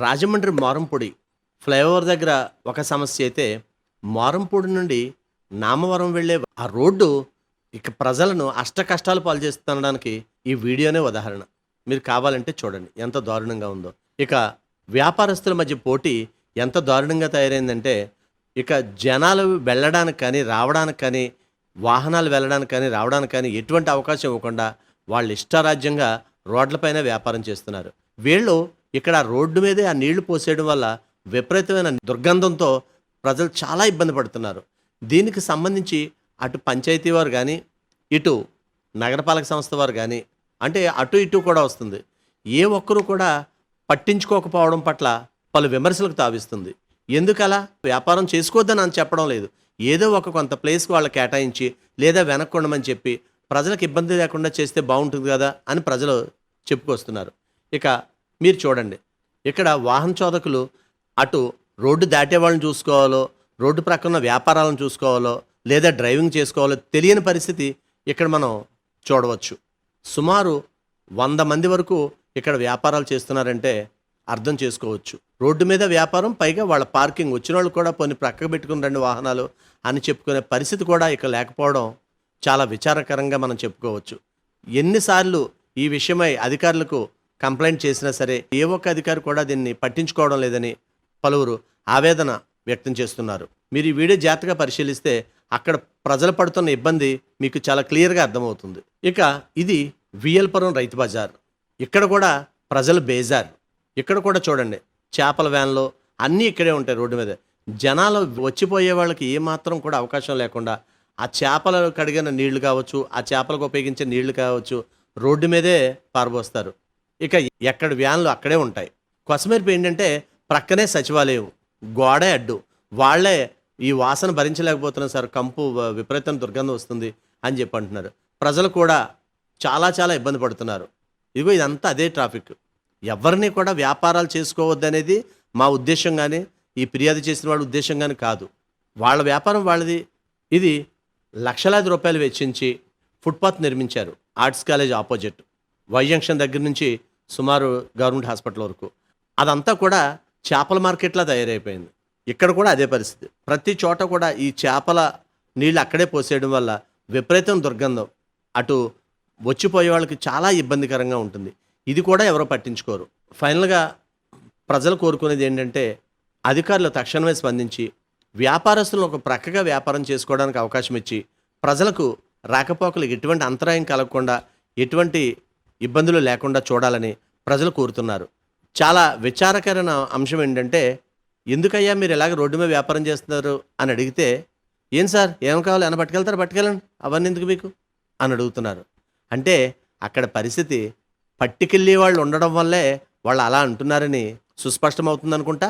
Rajahmundry మారంపొడి flyover దగ్గర ఒక సమస్య అయితే, మారంపొడి నుండి నామవరం వెళ్ళే ఆ రోడ్డు ఇక ప్రజలను అష్టకష్టాలు పాలు చేస్తుండడానికి ఈ వీడియోనే ఉదాహరణ. మీరు కావాలంటే చూడండి ఎంత దారుణంగా ఉందో. ఇక వ్యాపారస్తుల మధ్య పోటీ ఎంత దారుణంగా తయారైందంటే, ఇక జనాలు వెళ్ళడానికి కానీ, రావడానికి కానీ, వాహనాలు వెళ్ళడానికి కానీ, రావడానికి కానీ ఎటువంటి అవకాశం ఇవ్వకుండా వాళ్ళు ఇష్టారాజ్యంగా రోడ్లపైన వ్యాపారం చేస్తున్నారు. వీళ్ళు ఇక్కడ రోడ్డు మీదే ఆ నీళ్లు పోసేయడం వల్ల విపరీతమైన దుర్గంధంతో ప్రజలు చాలా ఇబ్బంది పడుతున్నారు. దీనికి సంబంధించి అటు పంచాయతీ వారు కానీ, ఇటు నగరపాలక సంస్థ వారు కానీ, అంటే అటు ఇటు కూడా వస్తుంది. ఏ ఒక్కరూ కూడా పట్టించుకోకపోవడం పట్ల పలు విమర్శలకు తావిస్తుంది. ఎందుకలా? వ్యాపారం చేసుకోవద్దని అని చెప్పడం లేదు. ఏదో ఒక కొంత ప్లేస్కి వాళ్ళు కేటాయించి లేదా వెనక్కొండమని చెప్పి ప్రజలకు ఇబ్బంది లేకుండా చేస్తే బాగుంటుంది కదా అని ప్రజలు చెప్పుకొస్తున్నారు. ఇక మీరు చూడండి, ఇక్కడ వాహన చోదకులు అటు రోడ్డు దాటే వాళ్ళని చూసుకోవాలో, రోడ్డు ప్రక్కన వ్యాపారాలను చూసుకోవాలో, లేదా డ్రైవింగ్ చేసుకోవాలో తెలియని పరిస్థితి ఇక్కడ మనం చూడవచ్చు. సుమారు 100 మంది వరకు ఇక్కడ వ్యాపారాలు చేస్తున్నారంటే అర్థం చేసుకోవచ్చు. రోడ్డు మీద వ్యాపారం, పైగా వాళ్ళ పార్కింగ్, వచ్చిన వాళ్ళు కూడా కొన్ని ప్రక్కకు పెట్టుకుని 2 వాహనాలు అని చెప్పుకునే పరిస్థితి కూడా ఇక్కడ లేకపోవడం చాలా విచారకరంగా మనం చెప్పుకోవచ్చు. ఎన్నిసార్లు ఈ విషయమై అధికారులకు కంప్లైంట్ చేసినా సరే ఏ ఒక్క అధికారి కూడా దీన్ని పట్టించుకోవడం లేదని పలువురు ఆవేదన వ్యక్తం చేస్తున్నారు. మీరు ఈ వీడియో జాగ్రత్తగా పరిశీలిస్తే అక్కడ ప్రజలు పడుతున్న ఇబ్బంది మీకు చాలా క్లియర్గా అర్థమవుతుంది. ఇక ఇది విఎల్పురం రైతు బజార్. ఇక్కడ కూడా ప్రజలు బేజార్. ఇక్కడ కూడా చూడండి, చేపల వ్యాన్లు అన్నీ ఇక్కడే ఉంటాయి రోడ్డు మీద. జనాలు వచ్చిపోయే వాళ్ళకి ఏమాత్రం కూడా అవకాశం లేకుండా ఆ చేపలు కడిగిన నీళ్లు కావచ్చు, ఆ చేపలకు ఉపయోగించే నీళ్లు కావచ్చు, రోడ్డు మీదే పారబోస్తారు. ఇక ఎక్కడ వ్యాన్లు అక్కడే ఉంటాయి. కొసమెరుపు ఏంటంటే ప్రక్కనే సచివాలయం, గోడే అడ్డు. వాళ్ళే ఈ వాసన భరించలేకపోతున్నారు సార్, కంపు విపరీతం దుర్గంధం వస్తుంది అని చెప్పి అంటున్నారు. ప్రజలు కూడా చాలా చాలా ఇబ్బంది పడుతున్నారు. ఇదిగో ఇదంతా అదే ట్రాఫిక్. ఎవరిని కూడా వ్యాపారాలు చేసుకోవద్దనేది మా ఉద్దేశం కానీ, ఈ ఫిర్యాదు చేసిన వాళ్ళ ఉద్దేశం కానీ కాదు. వాళ్ళ వ్యాపారం వాళ్ళది. ఇది లక్షలాది రూపాయలు వెచ్చించి ఫుట్పాత్ నిర్మించారు arts college opposite, Y junction దగ్గర నుంచి సుమారు గవర్నమెంట్ హాస్పిటల్ వరకు. అదంతా కూడా చేపల మార్కెట్లా తయారైపోయింది. ఇక్కడ కూడా అదే పరిస్థితి. ప్రతి చోట కూడా ఈ చేపల నీళ్ళు అక్కడే పోసేయడం వల్ల విపరీతం దుర్గంధం, అటు వచ్చిపోయే వాళ్ళకి చాలా ఇబ్బందికరంగా ఉంటుంది. ఇది కూడా ఎవరో పట్టించుకోరు. ఫైనల్గా ప్రజలు కోరుకునేది ఏంటంటే అధికారులు తక్షణమే స్పందించి వ్యాపారస్తులను ఒక ప్రక్కగా వ్యాపారం చేసుకోవడానికి అవకాశం ఇచ్చి ప్రజలకు రాకపోకలకు ఎటువంటి అంతరాయం కలగకుండా, ఎటువంటి ఇబ్బందులు లేకుండా చూడాలని ప్రజలు కోరుతున్నారు. చాలా విచారకరమైన అంశం ఏంటంటే, ఎందుకయ్యా మీరు ఇలాగ రోడ్డు మీద వ్యాపారం చేస్తున్నారు అని అడిగితే, ఏం సార్ ఏం కావాలి అని పట్టుకెళ్తారు, పట్టుకెళ్ళండి, అవన్నీ ఎందుకు మీకు అని అడుగుతున్నారు. అంటే అక్కడ పరిస్థితి పట్టుకెళ్ళే వాళ్ళు ఉండడం వల్లే వాళ్ళు అలా అంటున్నారని సుస్పష్టమవుతుంది అనుకుంటా.